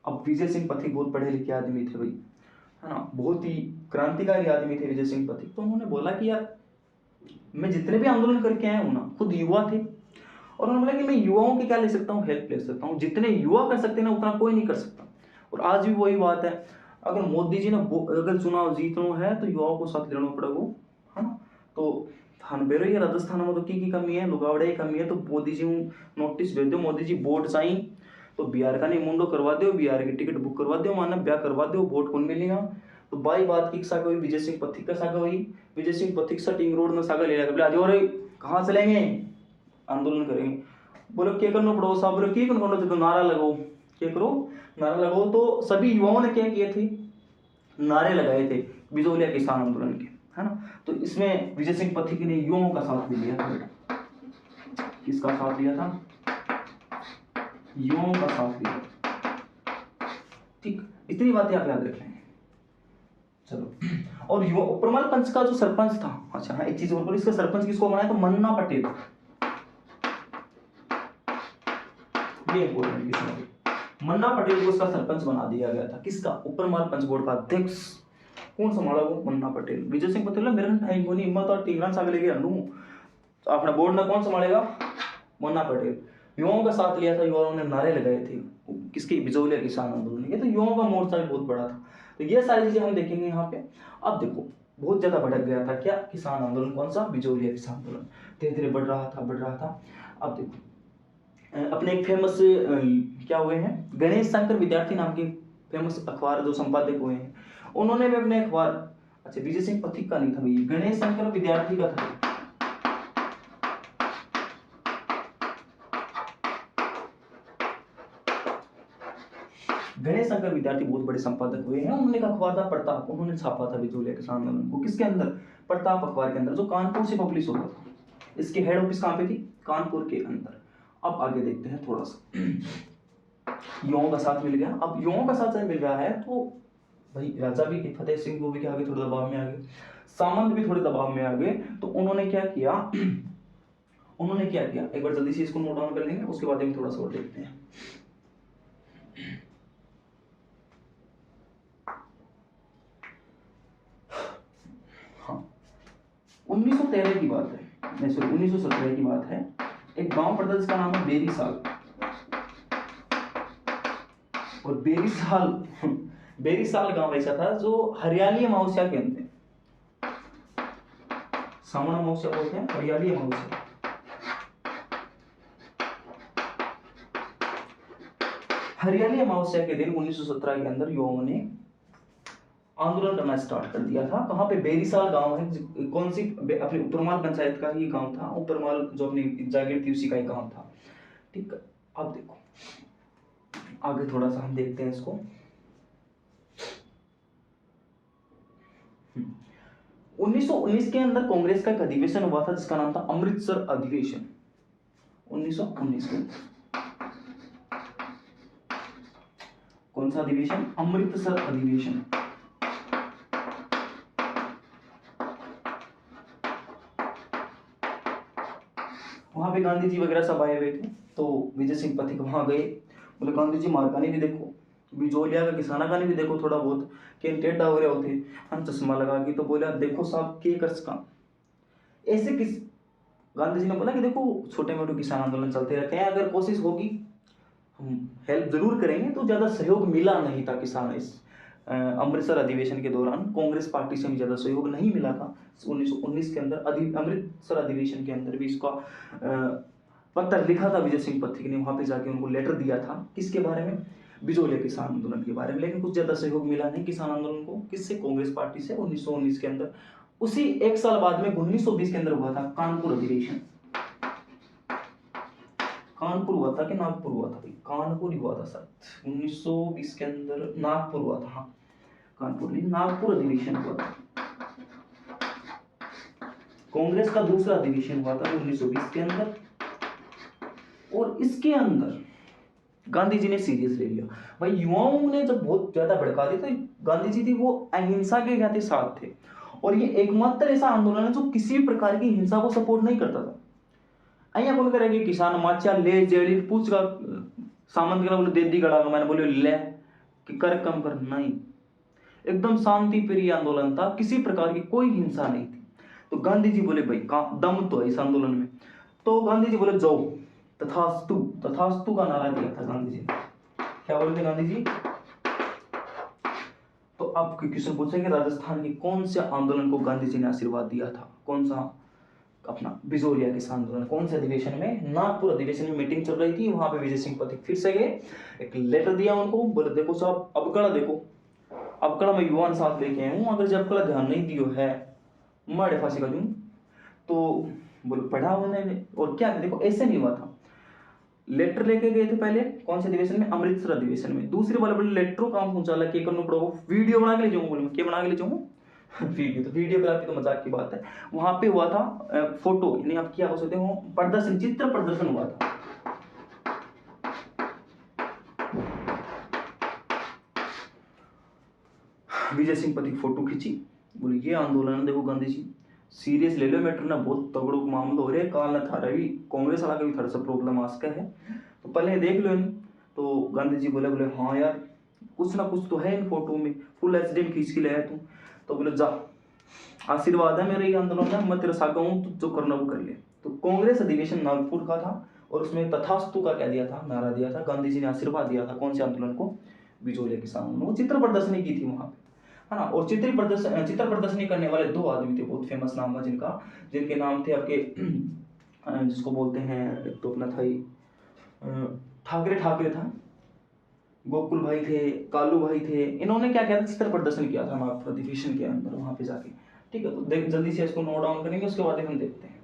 S1: अब विजय सिंह पथिक बहुत पढ़े लिखे आदमी थे भाई, है ना, बहुत ही क्रांतिकारी आदमी थे विजय सिंह पथिक। तो उन्होंने बोला कि यार मैं जितने भी आंदोलन करके आया हूं ना, खुद युवा थे और उन्होंने बोला कि मैं युवाओं की क्या ले सकता हूँ, हेल्प ले सकता हूँ, जितने युवा कर सकते हैं ना उतना कोई नहीं कर सकता। और आज भी वही बात है, अगर मोदी जी ने अगर चुनाव जीतना है तो युवाओं को साथ लेना पड़ेगा, है ना। तो थान पे रही राजस्थान में तो की कमी है, लुगावड़े की कमी है, तो मोदी जी नोटिस भेज दो, मोदी जी वोट चाहिए तो बिहार का नहीं मुंडो करवा दो, बिहार की टिकट बुक करवा दो, माना ब्याह करवा दो, वोट कौन मिलेगा। तो बाई बात की सागा हुई विजय सिंह पथिक का सागा हुई, विजय सिंह पथिक सा टिंग रोड में सागा ले लिया, आज और कहाँ चलेंगे, आंदोलन करेंगे। बोलो क्या करना पड़ो साहब, बोलो क्या करना, तो नारा लगाओ, क्या करो, नारा लगाओ। तो सभी युवाओं ने क्या किए थे, नारे लगाए थे बिजोलिया किसान आंदोलन के, है ना। तो इसमें विजय सिंह पथिक ने युवाओं का साथ भी लिया था, किसका साथ लिया था, युवाओं का साथ लिया। ठीक, इतनी बातें आप याद रख लेंगे। चलो, और युवा उपरमल पंच का जो सरपंच था, अच्छा हाँ, एक चीज और, इसका सरपंच किसको बनाया, तो मन्ना पटेल, ये इंपॉर्टेंट, किसने, मन्ना पटेल को इसका सरपंच बना दिया गया था, किसका, उपरमल पंच बोर्ड का अध्यक्ष कौन संभाला वो, मन्ना पटेल। विजय सिंह पटेल मेरे टाइम को नहीं हिम्मत और टींगरा साग लेके रहूं, तो अपना बोर्ड में कौन संभालेगा, मन्ना पटेल। युवाओं का साथ लिया था, युवाओं ने नारे लगाए थे, किसके, बिजोलिया किसान आंदोलन के। तो युवाओं का मोर्चा भी बहुत बड़ा था। तो ये सारी चीजें हम देखेंगे यहाँ पे। अब देखो बहुत ज्यादा भड़क गया था क्या, किसान आंदोलन, कौन सा, बिजोलिया किसान आंदोलन, धीरे धीरे बढ़ रहा था, बढ़ रहा था। अब देखो अपने एक फेमस क्या हुए हैं, गणेश शंकर विद्यार्थी नाम के फेमस अखबार जो संपादक हुए हैं, उन्होंने भी अपने अखबार, अच्छा विजय सिंह पथिक का नहीं था भैया, गणेश शंकर विद्यार्थी का था। गणेश शंकर विद्यार्थी बहुत बड़े संपादक हुए हैं, उन्होंने एक अखबार था प्रताप, उन्होंने छापा था बिजोलिया किसान आंदोलन को, किसके अंदर, प्रताप अखबार के अंदर, जो कानपुर से पब्लिश होता था। इसकी हेड ऑफिस कहाँ पे थी, कानपुर के अंदर। अब आगे देखते हैं थोड़ा सा, युवाओं का साथ मिल गया। अब युवाओं का साथ मिल रहा है तो भाई राजा भी फतेह सिंह को भी क्या आगे थोड़े दबाव में आ गए, सामंत भी थोड़े दबाव में आ गए। तो उन्होंने क्या किया, उन्होंने क्या किया, एक बार जल्दी से इसको नोट डाउन कर लेंगे, उसके बाद हम थोड़ा सा और देखते हैं। हाँ, 1913 की बात है, नहीं सॉरी 1917 की बात है। एक गांव पड़ता है जिसका नाम है बेरीसाल, और बेरीसाल गांव ऐसा था जो हरियाली अमावस्या के अंदर, सावन अमावस्या बोलते हैं, हरियाली अमावस्या, हरियाली अमावस्या के दिन 1917 के अंदर युवाओं ने आंदोलन करना स्टार्ट कर दिया था। कहाँ पे, बेरीसाल गांव है, कौन सी, अपने उपरमाल पंचायत का ही गांव था, उपरमाल जो अपनी जागीर थी उसी का ही गांव था। ठीक है, अब देखो आगे थोड़ा सा हम देखते हैं इसको। 1919 के अंदर कांग्रेस का एक अधिवेशन हुआ था जिसका नाम था अमृतसर अधिवेशन, 1919 के, कौन सा अधिवेशन, अमृतसर अधिवेशन। वहां पे गांधी जी वगैरह सब आए हुए थे। तो विजय सिंह पथिक वहां गए, बोले गांधी जी मारकानी भी देखो, बिजोलिया का किसाना का भी देखो, थोड़ा बहुत के टेढ़ा हो रहे होते, हम चश्मा लगा के। तो बोला देखो साहब के कर सका, ऐसे किस, गांधी जी ने बोला कि देखो छोटे मोटे किसान आंदोलन चलते रहते हैं, अगर कोशिश होगी हम हेल्प जरूर करेंगे। तो ज्यादा सहयोग मिला नहीं था किसान, इस अमृतसर अधिवेशन के दौरान कांग्रेस पार्टी से भी ज्यादा सहयोग नहीं मिला था। 1919 के अंदर अमृतसर अधिवेशन के अंदर भी इसका पत्र लिखा था विजय सिंह पथिक ने, वहां पे जाके उनको लेटर दिया था, किसके बारे में, बिजोलिया किसान आंदोलन के बारे में। लेकिन कुछ ज्यादा सहयोग मिला नहीं किसान आंदोलन को, किससे, कांग्रेस पार्टी से। 1919 के अंदर, उसी एक साल बाद में 1920 के अंदर हुआ था कानपुर अधिवेशन। कानपुर हुआ था कि नागपुर हुआ था भाई, कानपुर ही हुआ था सर, 1920 के अंदर नागपुर हुआ था, हाँ कानपुर नहीं, नागपुर अधिवेशन हुआ था। कांग्रेस का दूसरा अधिवेशन हुआ था 1920 के अंदर, और इसके अंदर गांधी जी ने सीरियस ले लिया भाई। युवाओं ने जब बहुत ज्यादा भड़का दी तो गांधी जी थी वो अहिंसा के क्या थे, साथ थे। और ये एकमात्र ऐसा आंदोलन है जो किसी भी प्रकार की हिंसा को सपोर्ट नहीं करता था। अहिया कौन करेंगे, किसान माचा ले जेड़ी पूछ का सामंत के बोले दे दी गड़ा, मैंने बोले ले कि कर कम कर, नहीं, एकदम शांति प्रिय आंदोलन था, किसी प्रकार की कोई हिंसा नहीं थी। तो गांधी जी बोले भाई दम तो है इस आंदोलन में। तो गांधी जी बोले जाओ तथास्तु, तथास्तु का नारा दिया था गांधी जी ने। क्या बोलते गांधी जी? तो अब क्वेश्चन पूछेंगे, राजस्थान के कौन से आंदोलन को गांधी जी ने आशीर्वाद दिया था? कौन सा? अपना बिजोलिया किसान आंदोलन। कौन से अधिवेशन में? नागपुर अधिवेशन में मीटिंग चल रही थी, वहां पे विजय सिंह पथिक फिर से गए, एक लेटर दिया उनको, बोले देखो साहब अबकड़ा देखो, अबकड़ा मैं युवा साथ लेके आया हूँ, अगर जब अबकड़ा ध्यान नहीं दियो है मारे फांसी का दूं। तो बोले पढ़ा उन्होंने, और क्या देखो ऐसे नहीं हुआ था। लेटर लेके गए थे पहले कौन से अधिवेशन में? अमृतसर अधिवेशन में। दूसरे वाले बोले लेटरों काम पहुंचा ला के करना पड़ोगा, वीडियो बना के ले जाऊंगा। बोले क्या बना के ले जाऊंगा? वीडियो। तो वीडियोग्राफी तो मजाक की बात है। वहां पे हुआ था फोटो, यानी आप क्या हो सकते हो, प्रदर्शन, चित्र प्रदर्शन हुआ था। विजय सिंह पथिक फोटो खींची, बोले ये आंदोलन देखो गांधी जी सीरियस ले लो मैटर ना, बहुत तगड़ो मामला हो रहा है, काल न था रवि कांग्रेस वाला का भी थोड़ा सा प्रॉब्लम आ सका है, तो पहले देख लो इन। तो गांधी जी बोले बोले हाँ यार कुछ ना कुछ तो है इन फोटो में, फुल एचडी में खींच के लाया तू। तो बोले जा आशीर्वाद है मेरे ये आंदोलन में, मैं तेरा सागा हूँ, तू जो करना वो कर ले। तो कांग्रेस अधिवेशन नागपुर का था, और उसमें तथास्तु का क्या दिया था? नारा दिया था। गांधी जी ने आशीर्वाद दिया था कौन से आंदोलन को? बिजोलिया किसान आंदोलन। वो चित्र प्रदर्शनी की थी वहां पे, है ना। और चित्र प्रदर्शनी करने वाले दो आदमी थे, बहुत फेमस नाम है जिनका, जिनके नाम थे आपके जिसको बोलते हैं, एक तो अपना था ही ठाकरे था, गोकुल भाई थे, कालू भाई थे। इन्होंने क्या किया था? चित्र प्रदर्शन किया था नागपुर अधिवेशन के अंदर वहां पे जाके। ठीक है, तो देख जल्दी से इसको नोट डाउन करेंगे, उसके बाद हम देखते हैं।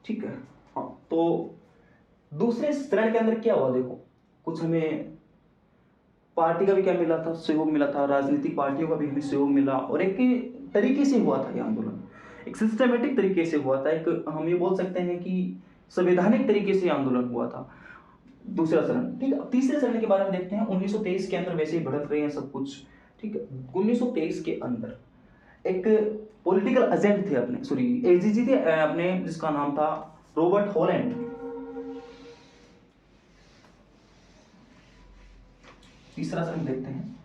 S1: ठीक है, हाँ। तो दूसरे चरण के अंदर क्या हुआ देखो, कुछ हमें पार्टी का भी क्या मिला था? सहयोग मिला था, राजनीतिक पार्टियों का भी हमें सहयोग मिला, और एक तरीके से हुआ था ये आंदोलन, एक सिस्टमेटिक तरीके से हुआ था, एक हम ये बोल सकते हैं कि संवैधानिक तरीके से आंदोलन हुआ था। दूसरा चरण, ठीक है। तीसरे चरण के बारे में देखते हैं। 1923 के अंदर वैसे ही भड़क रहे हैं सब कुछ, ठीक है। 1923 के अंदर एक पॉलिटिकल एजेंट थे अपने, सॉरी एजीजी थे अपने, जिसका नाम था रॉबर्ट हॉलैंड। तीसरा चरण देखते हैं।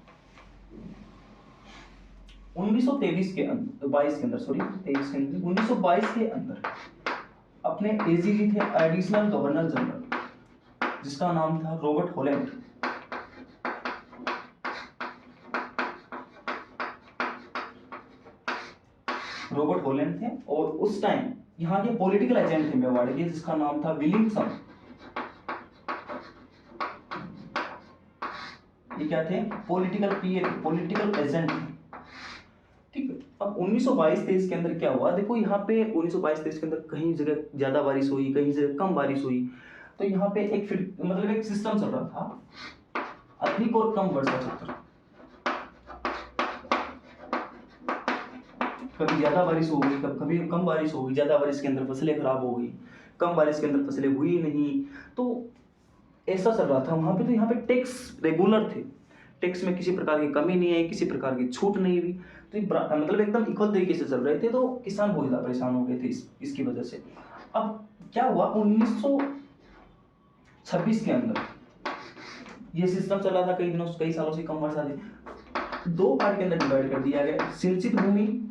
S1: 1923 के अंदर, 22 के अंदर, सॉरी 23 के अंदर, 1922 के अंदर अपने एजीजी थे एडिशनल गवर्नर जनरल, जिसका नाम था रॉबर्ट हॉलैंड। रॉबर्ट हॉलैंड थे, और उस टाइम यहाँ के पॉलिटिकल एजेंट थे मेवाड़ के, जिसका नाम था विलियमसन। ये क्या थे? पॉलिटिकल पीए, पॉलिटिकल एजेंट थे, ठीक है। अब 1922-23 के अंदर क्या हुआ देखो, यहाँ पे 1922-23 के अंदर कहीं जगह ज्यादा बारिश हुई, कहीं जगह कम बारिश हुई। तो यहाँ पे एक मतलब एक सिस्टम चल रहा था, अधिक और कम वर्षा चक्र। कभी ज्यादा बारिश हो गई, कभी कम बारिश हो गई, ज्यादा बारिश के अंदर फसलें खराब हो गई, कम बारिश के अंदर फसलें हुई नहीं। तो ऐसा चल रहा था वहां पे। तो यहाँ पे टैक्स रेगुलर थे, टैक्स में किसी प्रकार की कमी नहीं आई, किसी प्रकार की छूट नहीं हुई। तो मतलब एकदम इक्वल तरीके से चल रहे थे। तो किसान बहुत ज्यादा परेशान हो गए थे इसकी वजह से। अब क्या हुआ, 1926 के अंदर ये सिस्टम चल रहा था कई दिनों, कई सालों से कम वर्षा थी। दो पार्ट के अंदर डिवाइड कर दिया गया, सिंचित भूमि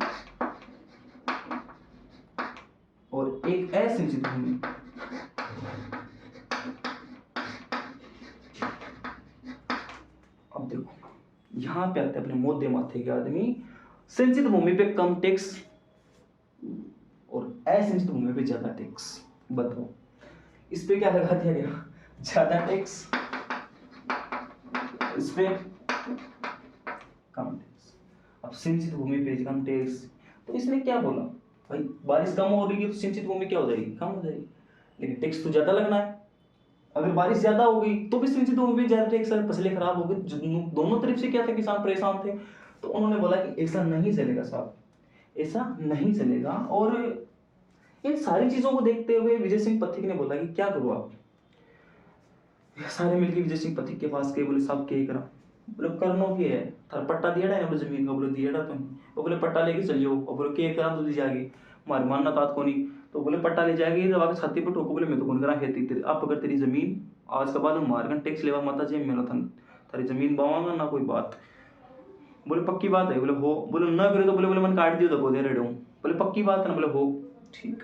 S1: और एक असिंचित भूमि। अब देखो यहां पे आते अपने मोदे माथे के आदमी, सिंचित भूमि पे कम टैक्स और असिंचित भूमि पे ज्यादा टैक्स। बताओ इस पे क्या लगा दिया गया? ज्यादा टैक्स, इस पे कम टैक्स। अब सिंचित भूमि पे कम टैक्स, तो इसने क्या बोला भाई, बारिश कम हो रही है तो सिंचित भूमि क्या हो जाएगी? कम हो जाएगी, लेकिन टैक्स तो ज्यादा लगना है। अगर बारिश ज्यादा हो गई तो भी सिंचित भूमि पे ज्यादा टैक्स, फसलें खराब हो गई। दोनों तरफ से क्या था, किसान परेशान थे। तो उन्होंने बोला कि ऐसा नहीं चलेगा साहब, ऐसा नहीं चलेगा। और इन सारी चीजों को देखते हुए विजय सिंह पथिक ने बोला कि क्या करो आप। सारे मिलकर विजय सिंह पथिक के पास गए, बोले साहब क्या करा? बोले करनो के है, थारा पट्टा दिया है जमीन का? बोले दिया तुम। वो बोले पट्टा लेके चलियो। और बोले क्या करा? तो जाके मारे मानना तात को नहीं। तो बोले पट्टा ले जाएगी तो आके छाती पर ठोको, बोले मैं तो कौन करा खेती तेरी, अब अगर तेरी जमीन आज के बाद मारगन टैक्स लेवा माता जी मेरा था तारी जमीन बावांगा ना कोई बात। बोले पक्की बात है, बोले हो, बोले ना करे तो बोले बोले मन काट दियो तो दे रहे हूँ, बोले पक्की बात है ना, बोले हो ठीक।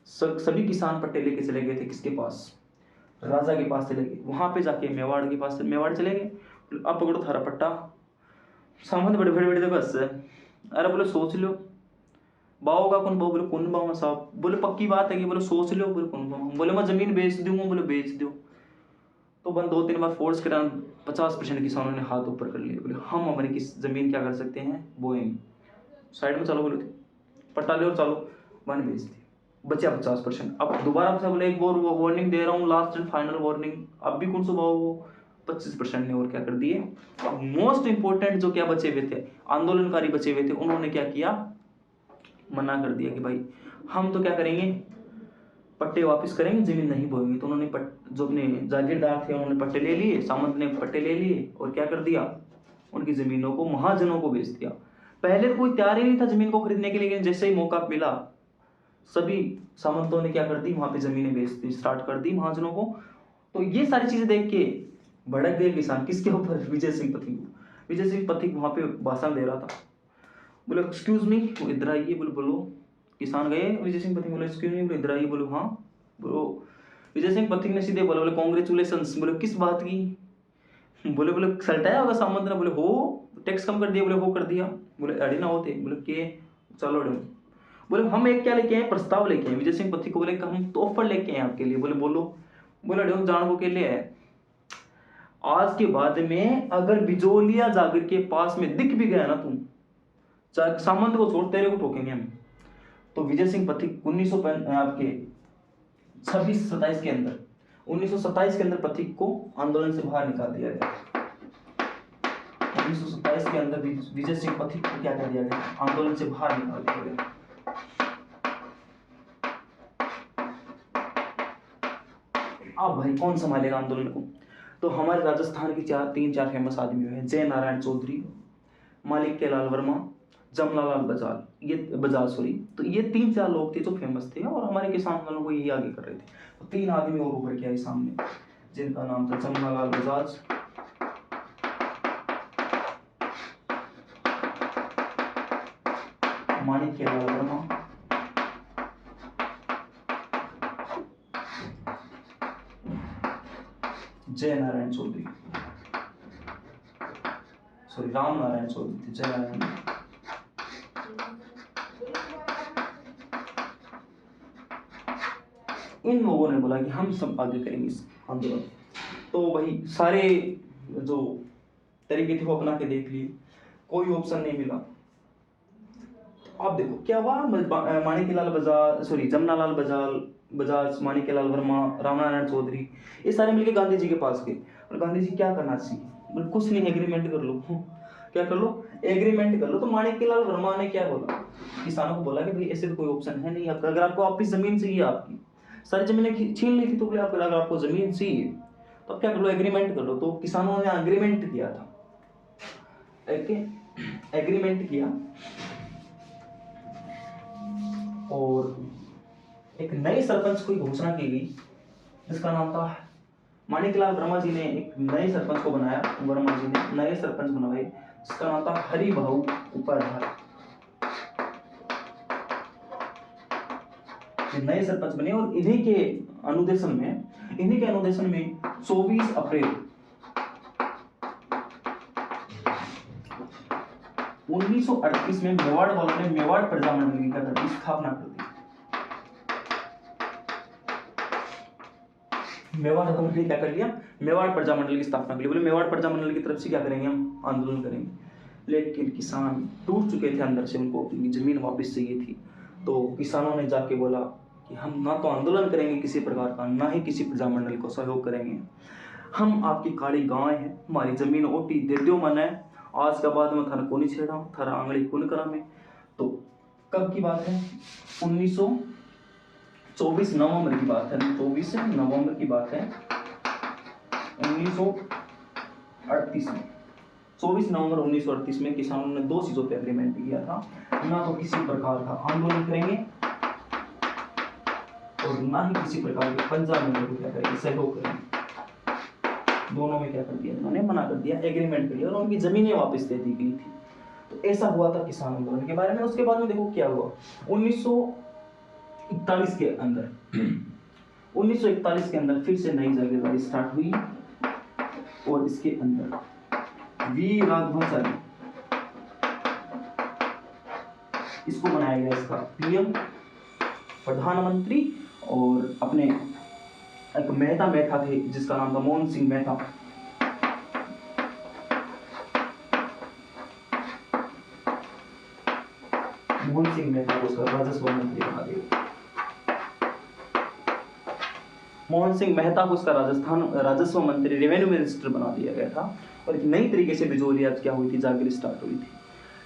S1: सभी किसान पट्टे लेके चले गए थे किसके पास, राजा के पास चले गए, वहां पे जाके मेवाड़ के पास, मेवाड़ चले गए, अब पकड़ो थारा पट्टा, सामने बड़े बड़े बड़े जगह से, अरे बोले सोच लो बाओगा कौन बाओ, बोले कौन बाओ साहब, बोले पक्की बात है कि, बोले सोच लो, बोले कौन बाओ, बोले मैं जमीन बेच दूंगा, बोले बेच दो। तो बन 2-3 बार फोर्स करा, 50% किसानों ने हाथ ऊपर कर लिए, बोले हम हमारी किस जमीन क्या कर सकते हैं, बोएंगे, साइड में चलो, बोले पट्टा ले और चलो, वन बेच दी, बचा 50%। अब दोबारा से बोले एक वार्निंग दे रहा हूँ, लास्ट एंड फाइनल वार्निंग, अब भी कौन सा भाव वो 25% ने और क्या कर दिए। अब मोस्ट इंपॉर्टेंट जो क्या बचे हुए थे, आंदोलनकारी बचे हुए थे, उन्होंने क्या किया, मना कर दिया कि भाई हम तो क्या करेंगे, पट्टे वापस करेंगे, जमीन नहीं बोएंगे। तो उन्होंने जो अपने जागीरदार थे उन्होंने पट्टे ले लिए, सामंत ने पट्टे ले लिए और क्या कर दिया, उनकी जमीनों को महाजनों को बेच दिया। पहले तो कोई तैयार ही नहीं था जमीन को खरीदने के लिए, लेकिन जैसे ही मौका मिला सभी सामंतों ने क्या कर दी, वहां पे जमीनें बेचती स्टार्ट कर दी महाजनों को। तो ये सारी चीजें देख के भड़क गए किसान, किसके ऊपर, विजय सिंह पथिक। विजय सिंह पथिक वहां पे भाषण दे रहा था, बोले एक्सक्यूज मी, इधर आइए, बोले बोलो। किसान गए, विजय सिंह पथिक बोले एक्सक्यूज मी, बोले इधर आइए, बोलो हाँ बोलो। विजय सिंह पथिक ने सीधे बोला, बोले कॉन्ग्रेचुलेशंस, बोले किस बात की, बोले बोले सल्टाया होगा सामंत ने, बोले हो टैक्स कम कर दिया, बोले हो कर दिया, बोले अड़ी ना होते, बोले के चलो अड़ी, बोले हम एक क्या लेके आए, प्रस्ताव लेके आए। विजय सिंह पथिक को बोले हम तो ऑफर लेके आए आपके लिए, बोले बोलो, बोले अड़ी जान को के लिए है, आज के बाद में अगर बिजोलिया जागर के पास में दिख भी गया ना तुम, चाहे सामंत को छोड़ तेरे को ठोकेंगे हम। तो विजय सिंह पथिक 1927 के अंदर 1927 के अंदर पथिक को आंदोलन से बाहर निकाल दिया गया। 1927 के अंदर विजय सिंह पथिक को क्या कर दिया गया, आंदोलन से बाहर निकाल दिया गया। अब भाई कौन संभालेगा आंदोलन को, तो हमारे राजस्थान के 3-4 फेमस आदमी हैं, जय नारायण चौधरी, मालिक के लाल वर्मा, जमनालाल बजाज सॉरी। तो ये 3-4 लोग थे जो फेमस थे और हमारे किसान आंदोलन को यही आगे कर रहे थे। तो 3 आदमी और उभर के आए सामने, जिनका नाम था जमनालाल बजाज, मानिक के लाल वर्मा, जय नारायण चौधरी, सॉरी राम नारायण चौधरी थे, जय नारायण। इन लोगों ने बोला कि हम सब आगे करेंगे इस आंदोलन। तो भाई सारे जो तरीके थे वो अपना के देख लिए, कोई ऑप्शन नहीं मिला। अब देखो क्या हुआ, माणिक्यलाल बजाज, सॉरी जमनालाल बजाज, माणिक्यलाल वर्मा, रामनारायण चौधरी, ये सारे मिलके गांधी जी के पास गए। और गांधी जी क्या करना चाहिए, बोले कुछ नहीं, एग्रीमेंट कर लो। क्या कर लो, एग्रीमेंट कर लो। तो माणिक्यलाल वर्मा ने क्या बोला, किसानों को बोला कि भाई ऐसे तो कोई ऑप्शन है नहीं, अगर आपको वापस जमीन चाहिए, आपकी सारी जमीनें छीन ली थी, तो बोले अगर आपको जमीन चाहिए तो आप क्या कर लो, एग्रीमेंट कर लो। तो किसानों ने एग्रीमेंट किया था, एग्रीमेंट किया और एक नए सरपंच की घोषणा की गई, जिसका नाम था माणिक्यलाल वर्मा जी ने एक नए सरपंच को बनाया, वर्मा जी ने नए सरपंच बनवाए, जिसका नाम था हरिभाऊ उपाध्याय। नए सरपंच बने और इन्हीं के अनुदेशन में 24 अप्रैल 1938 में मेवाड़ वालों ने मेवाड़ प्रजामंडल की स्थापना कर दी। मेवाड़ वालों ने क्या कर लिया, मेवाड़ प्रजामंडल की स्थापना कर ली। बोले मेवाड़ प्रजामंडल की तरफ से क्या करेंगे, हम आंदोलन करेंगे। लेकिन किसान टूट चुके थे अंदर से, उनको अपनी जमीन वापस चाहिए थी। तो किसानों ने जाके बोला कि हम ना तो आंदोलन करेंगे किसी प्रकार का, ना ही किसी प्रजामंडल को सहयोग करेंगे, हम आपकी काली गाय है, हमारी जमीन ओटी दे दो मन है, आज का बाद में थारा को नहीं छेड़ा, थारा आंगली कुन करा में। तो कब की बात है, 1924 नवंबर की बात है, 24 नवंबर की बात है 1938 में। 24 नवंबर 1938 में किसानों ने 2 चीजों पर एग्रीमेंट किया था, ना तो किसी प्रकार का आंदोलन करेंगे, और ना ही किसी प्रकार के पंजाब में लोग क्या करेंगे, सहयोग करेंगे। दोनों में क्या कर दिया, इन्होंने मना कर दिया, एग्रीमेंट कर दिया और उनकी जमीनें वापस दे दी गई थी। तो ऐसा हुआ था किसान आंदोलन के बारे में। उसके बाद में देखो क्या हुआ 1941 के अंदर 1941 के अंदर फिर से नई जागीरदारी स्टार्ट हुई और इसके अंदर वी राघवाचारी इसको बनाया गया इसका पीएम, प्रधानमंत्री। और अपने एक मेहता थे जिसका नाम था मोहन सिंह मेहता, मोहन सिंह मेहता को उसका राजस्व मंत्री बना दिया। मोहन सिंह मेहता को उसका राजस्व मंत्री, रेवेन्यू मिनिस्टर बना दिया गया था। और एक नई तरीके से बिजोलिया क्या हुई थी, जागीर स्टार्ट हुई थी।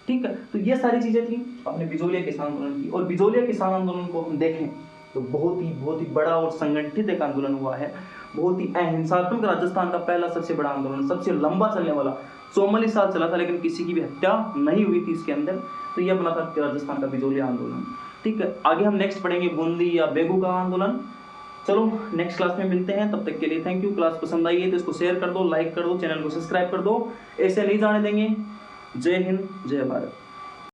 S1: ठीक है, तो ये सारी चीजें थी अपने बिजोलिया किसान आंदोलन की। और बिजोलिया किसान आंदोलन को हम देखें तो बहुत ही बड़ा और संगठित एक आंदोलन हुआ है, बहुत ही अहिंसात्मक। राजस्थान का पहला सबसे बड़ा आंदोलन, सबसे लंबा चलने वाला, 44 साल चला था, लेकिन किसी की भी हत्या नहीं हुई थी इसके अंदर। तो ये अपना था राजस्थान का बिजोलिया आंदोलन। ठीक है, आगे हम नेक्स्ट पढ़ेंगे बूंदी या बेगू का आंदोलन। चलो नेक्स्ट क्लास में मिलते हैं, तब तक के लिए थैंक यू। क्लास पसंद आई है तो इसको शेयर कर दो, लाइक कर दो, चैनल को सब्सक्राइब कर दो, ऐसे नहीं जाने देंगे। जय हिंद, जय भारत।